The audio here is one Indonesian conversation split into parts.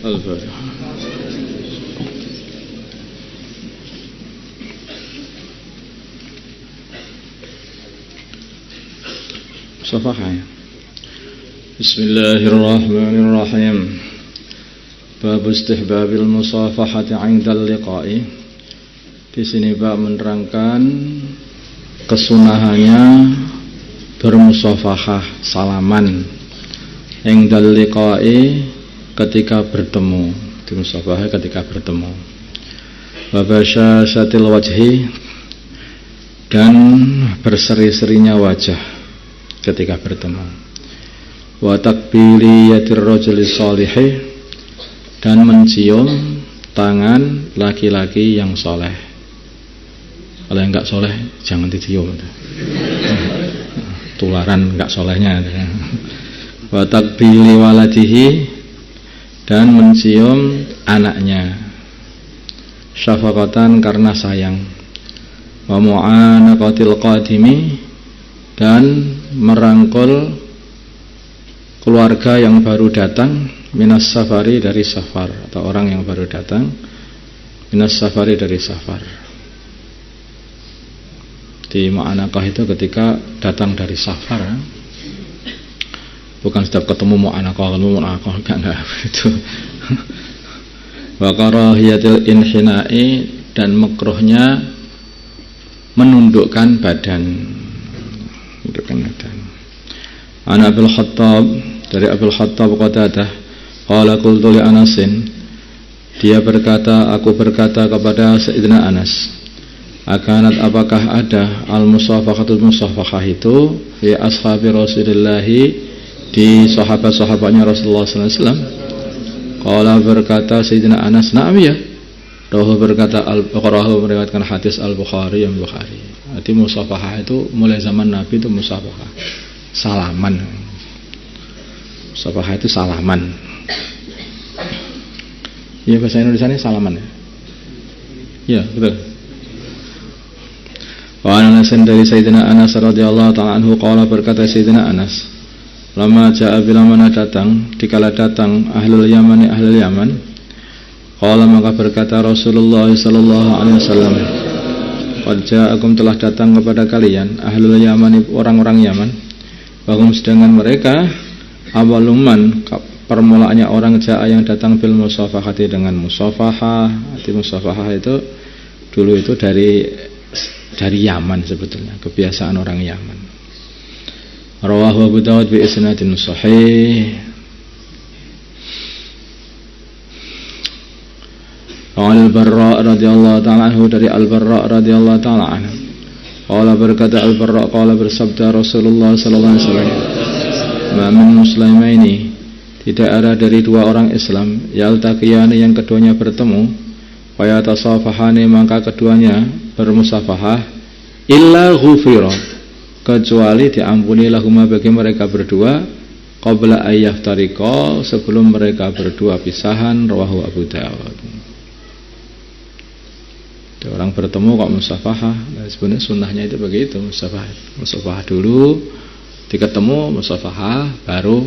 Al-Fatihah. Safahah. Bismillahirrahmanirrahim. Bab istihbabil musafahati 'indal liqa'i. Di sini bab menerangkan kesunahannya bermusafahah, salaman 'indal liqa'i, ketika bertemu. Musafahah ketika bertemu. Wa basyashatil wajhi, dan berseri-serinya wajah ketika bertemu. Wa takbiliyatir rajuli shalihi, dan mencium tangan laki-laki yang soleh. Kalau yang enggak soleh jangan dicium, tularan enggak solehnya. Wa takbili waladihi, dan mencium anaknya, syafaqatan, karena sayang. Wa mu'anaqatil qadimi, dan merangkul keluarga yang baru datang, minas safari, dari safar, atau orang yang baru datang, minas safari, dari safar. Di mu'anaqah itu ketika datang dari safar, bukan setiap ketemu mu'anaqah enggak itu. Wa karahiyatil inhina'i, dan makruhnya menundukkan badan. An Abdul Khattab, dari Abdul Khattab Qatadah, qala qultu li Anasin, dia berkata, aku berkata kepada Sayyidina Anas, akanat, apakah ada al-musafahatul musafahah itu fi ashabi Rasulillah, di sahabat-sahabatnya Rasulullah sallallahu alaihi wasallam? Qala, berkata Sayyidina Anas, na'am ya. Rahu, berkata Al-Bukhari, meriwayatkan hadis Al-Bukhari, yang Bukhari. Jadi musafahah itu mulai zaman Nabi itu musafahah, salaman. Musafahah itu salaman. Ya, bahasa Indonesianya salaman ya. Ya, betul. Wa Anas, dari Sayyidina Anas radhiyallahu ta'ala anhu, qala, berkata Sayyidina Anas, lama ja'a, bila mana datang, dikala datang ahlul Yaman, ahlul Yaman, qala, maka berkata Rasulullah sallallahu alaihi wasallam, qad ja'akum, telah datang kepada kalian ahlul Yaman, orang-orang Yaman, bahum, sedangkan mereka awaluman, permulaannya orang ja'a, yang datang bil musafahati, dengan musafahah. Arti musafahah itu dulu itu dari Yaman, sebetulnya kebiasaan orang Yaman. Rawahu Abu Dawud bi isnadin sahih. Al-Barra radhiyallahu ta'ala anhu, dari Al-Barra radhiyallahu ta'ala anhu, qala, berkata Al-Barra, qala, bersabda Rasulullah sallallahu alaihi wasallam, ma min muslimaini, tidak ada dari dua orang Islam, yaltaqiyani, yang keduanya bertemu, wa yatasafahani, maka keduanya bermusafahah, illa ghufira, kecuali diampuni lahuma, bagi mereka berdua, qabla ayyaftariqa, sebelum mereka berdua pisahan. Rawahu Abu Dawud. Orang bertemu kok musafahah. Nah, sebenarnya sunnahnya itu begitu, musafahah dulu, diketemu musafahah, baru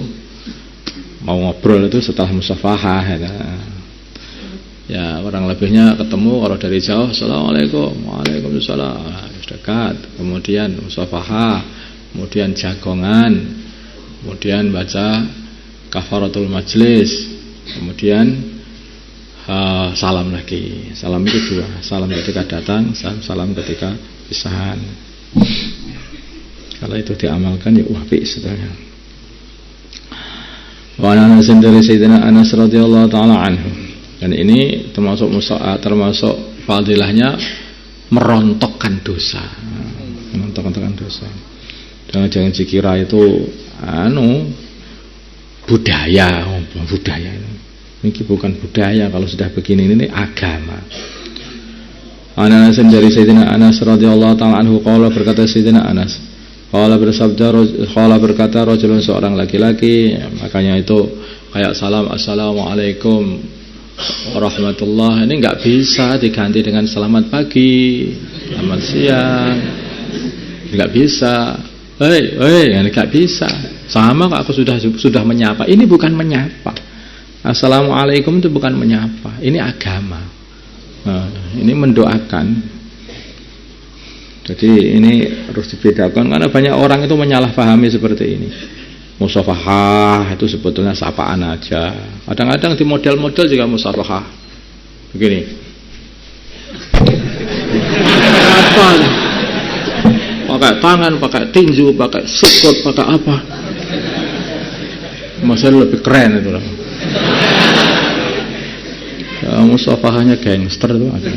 mau ngobrol itu setelah musafahah. Ya, orang lebihnya ketemu, kalau dari jauh assalamualaikum, waalaikumsalam, dekat, kemudian musafahah, kemudian jagongan, kemudian baca kafaratul majlis, kemudian salam lagi. Salam itu dua, salam ketika datang, salam ketika pisahan. Kalau itu diamalkan, ya apik sebenarnya. Wa Anas, dari Sayyidina Anas radhiyallahu taala anhu, dan ini termasuk fadilahnya merontokkan dosa. Merontokkan dosa. Jangan dikira itu budaya. Ini bukan budaya, kalau sudah begini ini agama. Anas, dari Sayyidina Anas radhiyallahu ta'ala anhu, qala, berkata Sayyidina Anas, qala, berkata rajulun, seorang laki-laki, makanya itu kayak salam assalamualaikum warahmatullah, ini enggak bisa diganti dengan selamat pagi, selamat siang. Enggak bisa. Enggak bisa. Sama kok aku sudah menyapa. Ini bukan menyapa. Assalamualaikum itu bukan menyapa, ini agama. Ini mendoakan. Jadi ini harus dibedakan karena banyak orang itu menyalahpahami seperti ini. Musafahah itu sebetulnya sapaan aja. Kadang-kadang di model-model juga musafahah. Begini. Apa? Pakai tangan, pakai tinju, pakai sikut, pakai apa? Masalah lebih keren itu lah. Ya, musafahahnya gangster tuh ada.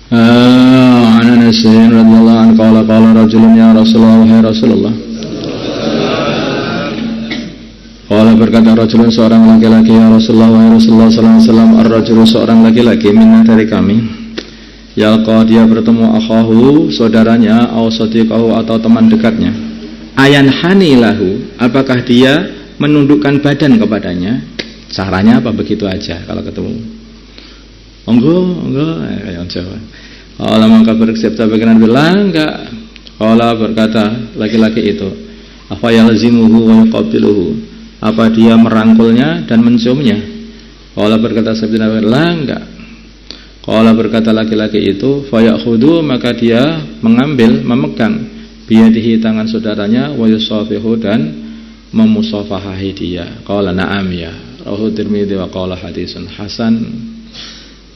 Anas radhiyallahu anhu qala rajulun ya Rasulullah ya Rasulullah. Qala berkata rajulun seorang laki-laki ya Rasulullah ya Rasulullah sallallahu alaihi wasallam ar-rajulu seorang laki-laki minna dari kami. Yalqa dia bertemu akhahu saudaranya au sadiqahu atau teman dekatnya. Ayan hanilahu apakah dia menundukkan badan kepadanya? Caranya apa begitu aja kalau ketemu? Enggak ya Jawa. Allah maka berkata bagian bilang enggak. Allah berkata laki-laki itu, apa yalzimuhu wa yuqabiluhu? Apa dia merangkulnya dan menciumnya? Allah berkata sabdina enggak. Allah berkata laki-laki itu, fayakhudhu maka dia mengambil, memegang biyadihi tangan saudaranya wa yusafihu dan memusafahahi dia. Qala na'am ya. Rawahu Tirmidzi wa qala hadisun hasan.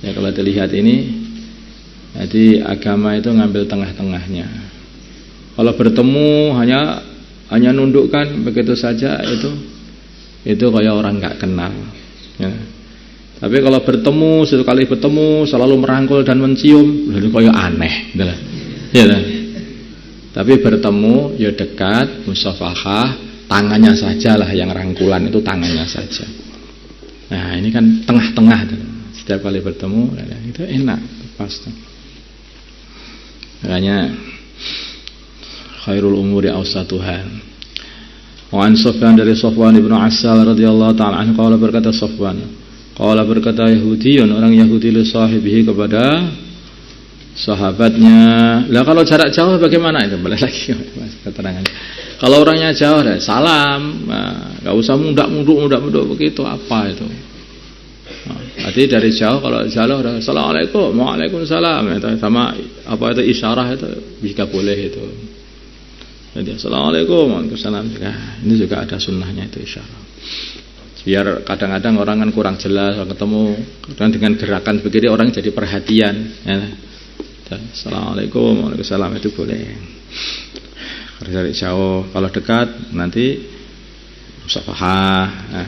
Ya kalau dilihat ini, jadi agama itu ngambil tengah-tengahnya. Kalau bertemu hanya nundukkan begitu saja itu kayak orang nggak kenal. Ya. Tapi kalau bertemu sekali bertemu selalu merangkul dan mencium, itu kayak aneh, ya. Tapi bertemu ya dekat, musafahah, tangannya sajalah yang rangkulan itu tangannya saja. Nah ini kan tengah-tengah. Setiap kali bertemu itu enak, pas. Makanya khairul umuri awsatuha. Wa an Sufyan dari Sufyan ibnu Asal radhiyallahu taala anhu qala berkata Sufyan, qala berkata Yahudiyun orang Yahudi li sahibihi kepada sahabatnya. Lah kalau jarak jauh bagaimana itu? Boleh lagi keterangannya. Kalau orangnya jauh salam, enggak usah mundur begitu apa itu. Jadi dari jauh kalau jauh assalamualaikum, waalaikumsalam itu sama apa itu isyarah itu bisa boleh itu. Jadi assalamualaikum, waalaikumsalam juga. Ini juga ada sunnahnya itu isyarah. Biar kadang-kadang orang kan kurang jelas ketemu dan dengan gerakan begini orang jadi perhatian. Ya. Assalamualaikum, waalaikumsalam itu boleh. Kalau dari jauh, kalau dekat nanti musafahah. Ya.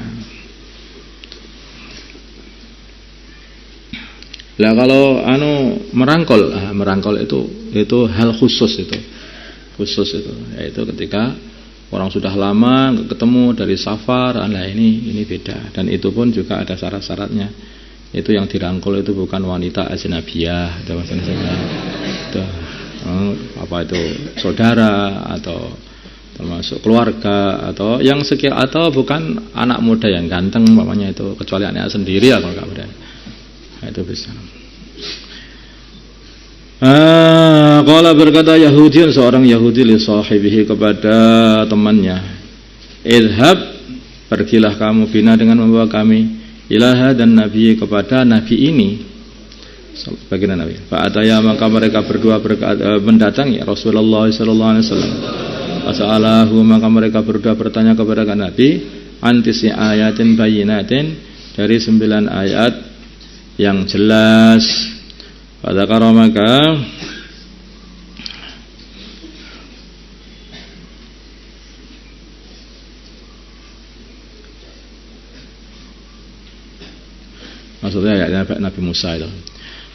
Lah kalau merangkul itu hal khusus itu. Yaitu ketika orang sudah lama ketemu dari safar, ini beda dan itu pun juga ada syarat-syaratnya. Itu yang dirangkul itu bukan wanita ajnabiyah, itu apa itu saudara atau termasuk keluarga atau yang sekian atau bukan anak muda yang ganteng umpamanya itu kecuali anak sendiri ya kalau enggak berani. Itu bisa. Qala berkata Yahudiun seorang Yahudi li sahibihi kepada temannya, idhab pergilah kamu bina dengan membawa kami ilaha dan nabi kepada nabi ini. Baginda Nabi. Fa ataya maka mereka berdua mendatangi Rasulullah sallallahu alaihi wasallam. Fasalahu maka mereka berdua bertanya kepada Nabi antisi ayatin bayyinatin dari 9 ayat yang jelas. Pada karamaka maksudnya ya Nabi Musa itu.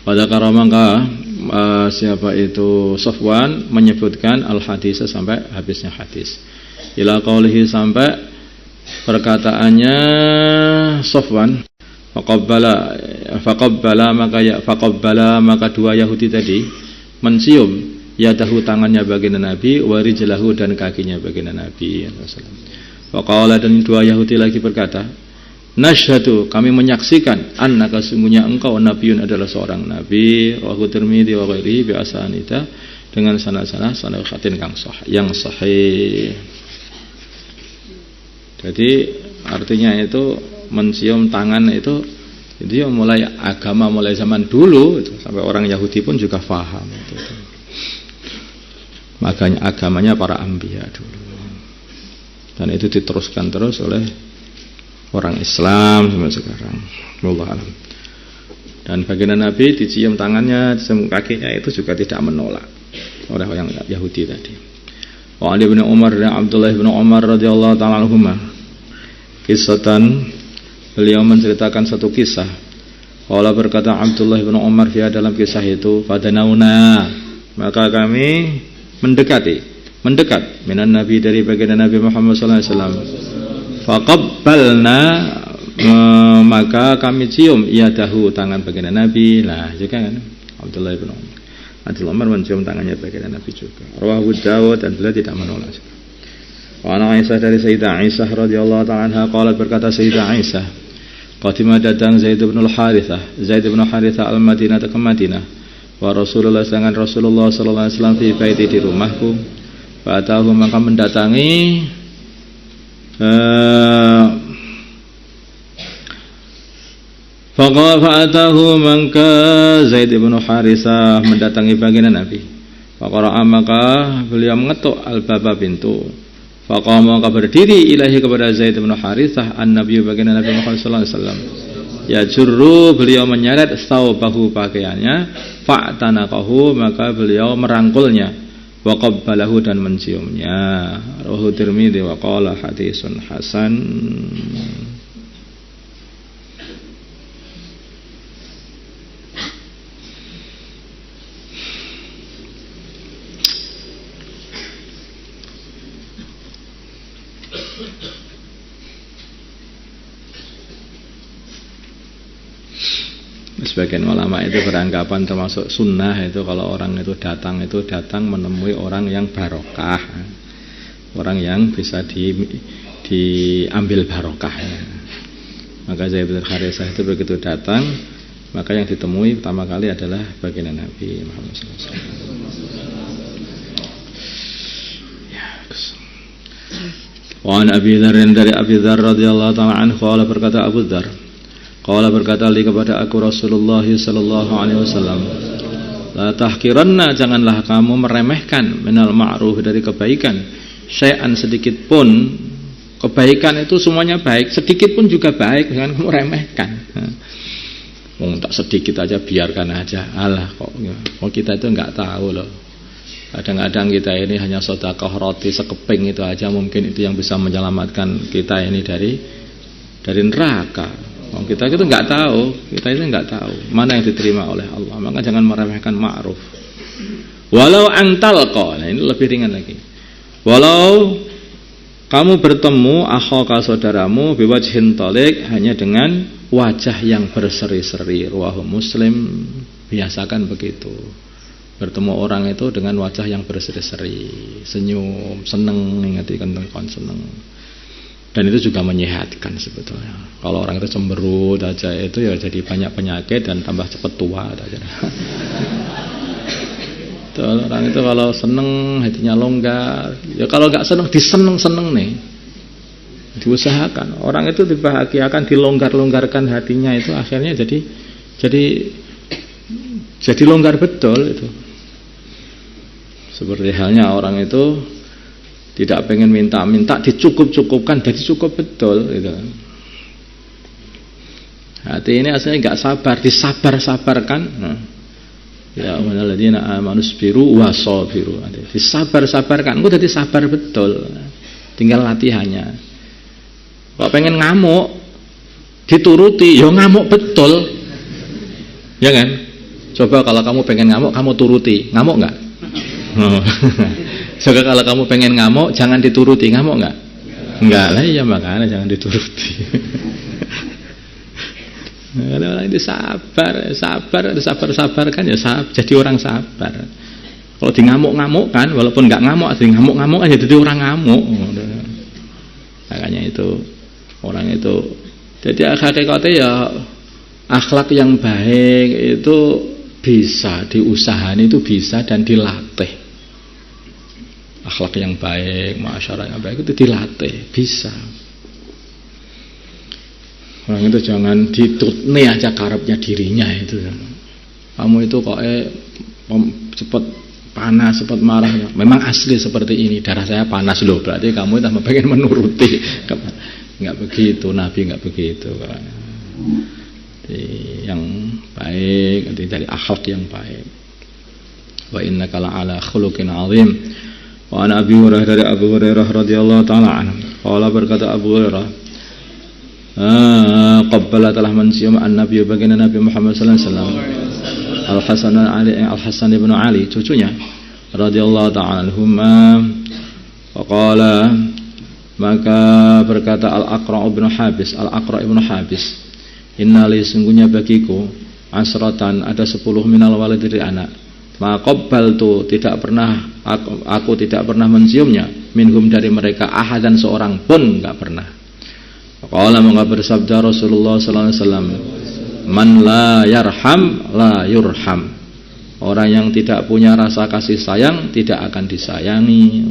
Pada karamaka siapa itu Safwan menyebutkan al-hadis sampai habisnya hadis. Ila qaulihi sampai perkataannya Safwan faqabbala maka dua Yahudi tadi mencium yadahu tangannya baginda Nabi wa rijlahu dan kakinya baginda Nabi Faqala dan dua Yahudi lagi berkata nasyhadu kami menyaksikan annaka sungguhnya engkau nabiun adalah seorang nabi. Rawahu Tirmidzi wa ghairihi bi asanida dengan sanad-sanad khatin yang sahih. Jadi artinya itu mencium tangan itu mulai agama mulai zaman dulu itu, sampai orang Yahudi pun juga paham itu. Makanya agamanya para anbiya dulu. Dan itu diteruskan terus oleh orang Islam sampai sekarang. Wallahu a'lam. Dan baginda Nabi dicium tangannya, dicium kakinya itu juga tidak menolak oleh orang Yahudi tadi. Wa Ali bin Umar dan Abdullah bin Umar radhiyallahu ta'ala anhuma. Kisahkan beliau menceritakan satu kisah. Allah berkata Abdullah bin Umar dalam kisah itu, fadanauna, maka kami mendekat minan Nabi dari baginda Nabi Muhammad sallallahu alaihi wasallam. Faqabbalna, maka kami cium yadahu, tangan baginda Nabi. Lah, juga kan Abdullah bin Umar. Abdullah Umar mencium tangannya baginda Nabi juga. Rawahu Dawud, dan beliau tidak menolak. Wa ana Aisyah dari Sayyidah Aisyah radhiyallahu ta'ala anha qalat, berkata Sayyidah Aisyah, qatima datang Zaid bin Harithah al-Madinah ke Madinah, wa Rasulullah dengan Rasulullah sallallahu alaihi wasallam fi baiti, di rumahku. Fa atahu, maka mendatangi fa'atahu, maka Zaid bin Harithah mendatangi baginda Nabi. Faqara'a, maka beliau mengetuk al-baba, pintu. Faqama, maka berdiri ilahi kepada Zaid bin Harithah an-Nabi, baginda Nabi Muhammad sallallahu alaihi wasallam. Ya jurru, beliau menyeret thawbahu, pakaiannya. Fa'tanaqahu, maka beliau merangkulnya. Wa qabbalahu, dan menciumnya. Rawahu Tirmidzi wa qala hadisun hasan. Sebagian ulama itu beranggapan termasuk sunnah itu kalau orang itu datang menemui orang yang barokah, orang yang bisa diambil barokahnya. Maka Zaid bin Harithah itu begitu datang, maka yang ditemui pertama kali adalah baginda Nabi Muhammad SAW. Wa an Abi Dzar, dari Abi Dzar radhiyallahu ta'ala anhu, qala, berkata Abu Dzar, qala, berkata li kepada aku Rasulullah sallallahu alaihi wasallam, la tahqiranna, janganlah kamu meremehkan minal ma'ruf, dari kebaikan, syai'an, sedikit pun. Kebaikan itu semuanya baik, sedikit pun juga baik, jangan kamu remehkan. Tak sedikit aja biarkan aja. Alah, kok kita itu enggak tahu loh. Kadang-kadang kita ini hanya sedekah roti sekeping itu aja, mungkin itu yang bisa menyelamatkan kita ini dari neraka. Kita itu nggak tahu, mana yang diterima oleh Allah. Maka jangan meremehkan ma'ruf. Walau antalqa, nah ini lebih ringan lagi. Walau kamu bertemu akhaka, saudaramu, biwajhin talik, hanya dengan wajah yang berseri-seri. Rawahu Muslim, biasakan begitu. Bertemu orang itu dengan wajah yang berseri-seri, senyum, seneng, ingatkan tentang seneng. Dan itu juga menyehatkan sebetulnya. Kalau orang itu cemberut aja itu ya jadi banyak penyakit dan tambah cepat tua aja. Orang itu kalau seneng hatinya longgar. Ya kalau nggak seneng diseneng-seneng nih. Diusahakan. Orang itu dibahagiakan, dilonggar-longgarkan hatinya, itu akhirnya jadi longgar betul itu. Seperti halnya orang itu tidak pengen minta dicukup-cukupkan, jadi cukup betul gitu. Hati ini asalnya nggak sabar, disabar-sabarkan. Ya alladzina amanu sabiru wasabiru. Disabar-sabarkan, udah disabar betul. Tinggal latihannya. Kalau pengen ngamuk, dituruti, ya ngamuk betul. Ya kan? Coba kalau kamu pengen ngamuk, kamu turuti, ngamuk nggak? Coba kalau kamu pengen ngamuk, jangan dituruti, ngamuk nggak? Enggak lah, ya makanya jangan dituruti. Orang itu sabar kan ya jadi orang sabar. Kalau di ngamuk kan, walaupun nggak ngamuk, ada ngamuk aja jadi orang ngamuk. Makanya itu orang itu. Jadi hakikatnya ya akhlak yang baik itu bisa diusahani, itu bisa dan dilatih. Akhlak yang baik, masyarakat yang baik itu dilatih, bisa. Orang itu jangan ditutne aja karepnya dirinya itu. Kamu itu kok cepat panas, cepat marah. Memang asli seperti ini, darah saya panas loh. Berarti kamu tambah pengen menuruti. Enggak begitu, Nabi enggak begitu. Yang baik dari akhlak yang baik. Wa innaka la'ala khuluqin 'azim. Wa ana Abi Hurairah, dari Abu Hurairah radhiyallahu taala anhu. Qala, berkata Abu Hurairah, qabbala, telah mencium an-nabi baginda Nabi Muhammad sallallahu alaihi wasallam Al-Hasan ibn Ali, cucunya radhiyallahu taala anhuma. Faqala, maka berkata Al-Aqra' ibn Habis, innali, sungguhnya bagiku, asratan, ada 10 minal walid, dari anak. Maqabbaltu, tidak pernah aku tidak pernah menciumnya, minhum, dari mereka, ahadan, seorang pun enggak pernah. Qala, maka bersabda Rasulullah sallallahu alaihi wasallam, man la yarham la yurham. Orang yang tidak punya rasa kasih sayang tidak akan disayangi.